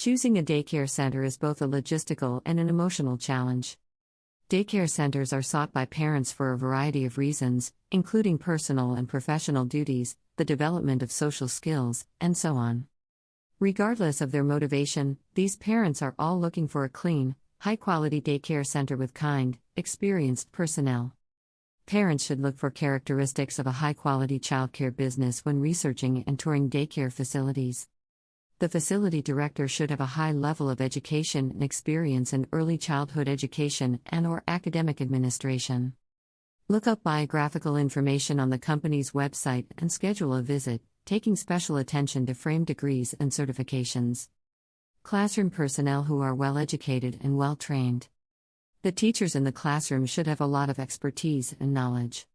Choosing a daycare center is both a logistical and an emotional challenge. Daycare centers are sought by parents for a variety of reasons, including personal and professional duties, the development of social skills, and so on. Regardless of their motivation, these parents are all looking for a clean, high-quality daycare center with kind, experienced personnel. Parents should look for characteristics of a high-quality childcare business when researching and touring daycare facilities. The facility director should have a high level of education and experience in early childhood education and/or academic administration. Look up biographical information on the company's website and schedule a visit, taking special attention to framed degrees and certifications. Classroom personnel who are well educated and well trained. The teachers in the classroom should have a lot of expertise and knowledge.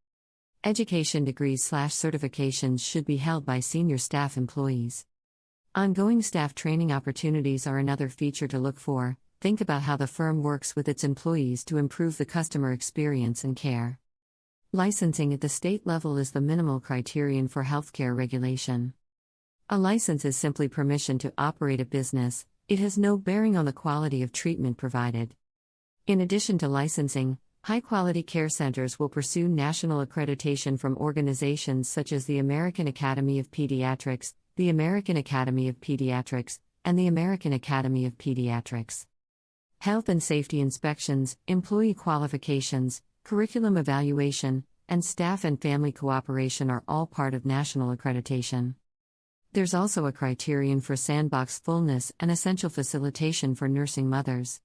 Education degrees/certifications should be held by senior staff employees. Ongoing staff training opportunities are another feature to look for. Think about how the firm works with its employees to improve the customer experience and care. Licensing at the state level is the minimal criterion for healthcare regulation. A license is simply permission to operate a business, it has no bearing on the quality of treatment provided. In addition to licensing, high-quality care centers will pursue national accreditation from organizations such as the American Academy of Pediatrics, the American Academy of Pediatrics, and the American Academy of Pediatrics. Health and safety inspections, employee qualifications, curriculum evaluation, and staff and family cooperation are all part of national accreditation. There's also a criterion for sandbox fullness and essential facilitation for nursing mothers.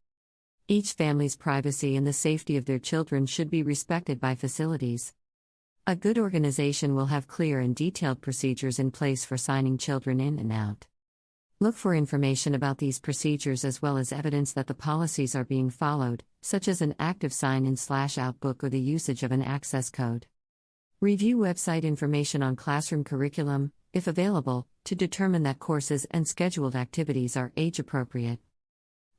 Each family's privacy and the safety of their children should be respected by facilities. A good organization will have clear and detailed procedures in place for signing children in and out. Look for information about these procedures as well as evidence that the policies are being followed, such as an active sign-in/out book or the usage of an access code. Review website information on classroom curriculum, if available, to determine that courses and scheduled activities are age-appropriate.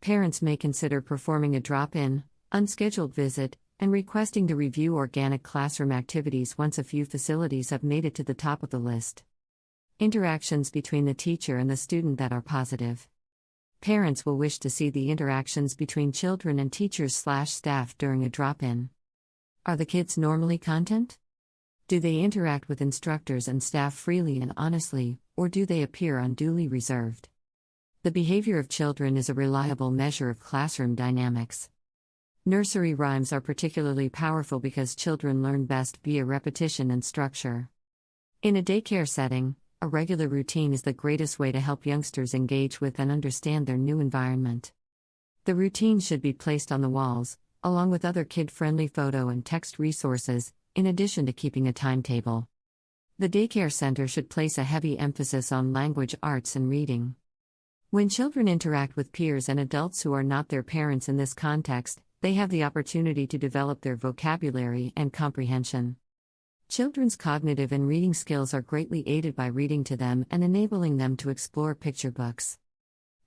Parents may consider performing a drop-in, unscheduled visit, and requesting to review organic classroom activities once a few facilities have made it to the top of the list. Interactions between the teacher and the student that are positive. Parents will wish to see the interactions between children and teachers/staff during a drop-in. Are the kids normally content? Do they interact with instructors and staff freely and honestly, or do they appear unduly reserved? The behavior of children is a reliable measure of classroom dynamics. Nursery rhymes are particularly powerful because children learn best via repetition and structure. In a daycare setting, a regular routine is the greatest way to help youngsters engage with and understand their new environment. The routine should be placed on the walls, along with other kid-friendly photo and text resources, in addition to keeping a timetable. The daycare center should place a heavy emphasis on language arts and reading. When children interact with peers and adults who are not their parents in this context, they have the opportunity to develop their vocabulary and comprehension. Children's cognitive and reading skills are greatly aided by reading to them and enabling them to explore picture books.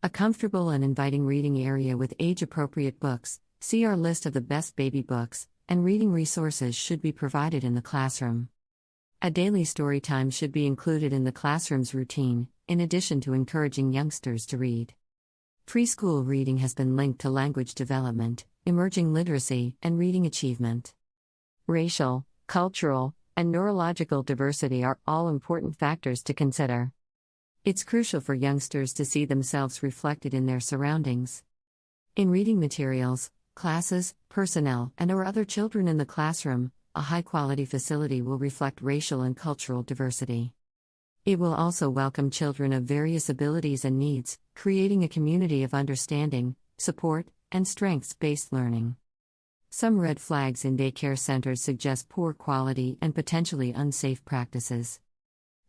A comfortable and inviting reading area with age-appropriate books, see our list of the best baby books, and reading resources should be provided in the classroom. A daily story time should be included in the classroom's routine, in addition to encouraging youngsters to read. Preschool reading has been linked to language development, emerging literacy, and reading achievement. Racial, cultural, and neurological diversity are all important factors to consider. It's crucial for youngsters to see themselves reflected in their surroundings. In reading materials, classes, personnel, and/or other children in the classroom, a high-quality facility will reflect racial and cultural diversity. It will also welcome children of various abilities and needs, creating a community of understanding, support, and strengths-based learning. Some red flags in daycare centers suggest poor quality and potentially unsafe practices.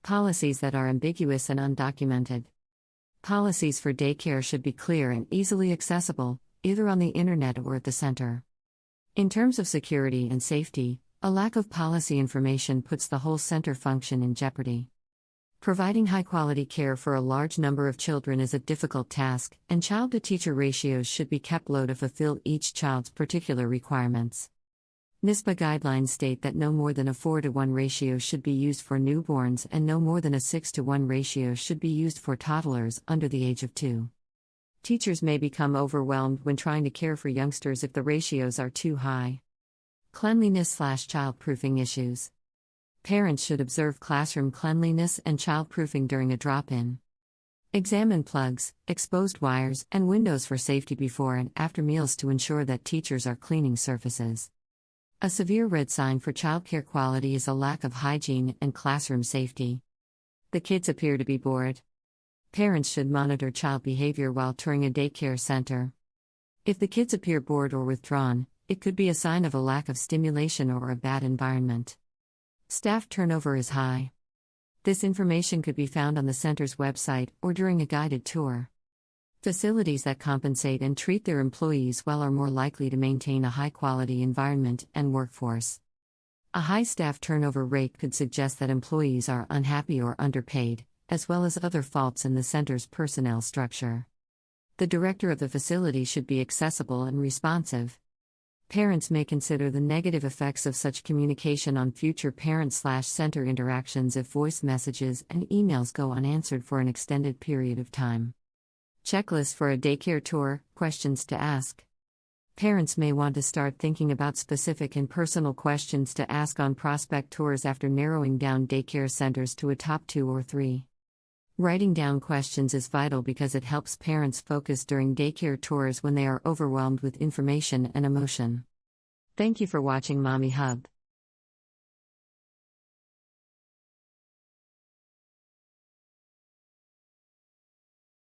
Policies that are ambiguous and undocumented. Policies for daycare should be clear and easily accessible, either on the internet or at the center. In terms of security and safety, a lack of policy information puts the whole center function in jeopardy. Providing high-quality care for a large number of children is a difficult task, and child-to-teacher ratios should be kept low to fulfill each child's particular requirements. NISPA guidelines state that no more than a 4:1 ratio should be used for newborns and no more than a 6:1 ratio should be used for toddlers under the age of 2. Teachers may become overwhelmed when trying to care for youngsters if the ratios are too high. Cleanliness/childproofing issues. Parents should observe classroom cleanliness and childproofing during a drop-in. Examine plugs, exposed wires, and windows for safety before and after meals to ensure that teachers are cleaning surfaces. A severe red sign for childcare quality is a lack of hygiene and classroom safety. The kids appear to be bored. Parents should monitor child behavior while touring a daycare center. If the kids appear bored or withdrawn, it could be a sign of a lack of stimulation or a bad environment. Staff turnover is high. This information could be found on the center's website or during a guided tour. Facilities that compensate and treat their employees well are more likely to maintain a high-quality environment and workforce. A high staff turnover rate could suggest that employees are unhappy or underpaid, as well as other faults in the center's personnel structure. The director of the facility should be accessible and responsive. Parents may consider the negative effects of such communication on future parent/center interactions if voice messages and emails go unanswered for an extended period of time. Checklist for a daycare tour, questions to ask. Parents may want to start thinking about specific and personal questions to ask on prospect tours after narrowing down daycare centers to a top 2 or 3. Writing down questions is vital because it helps parents focus during daycare tours when they are overwhelmed with information and emotion. Thank you for watching Mommy Hub.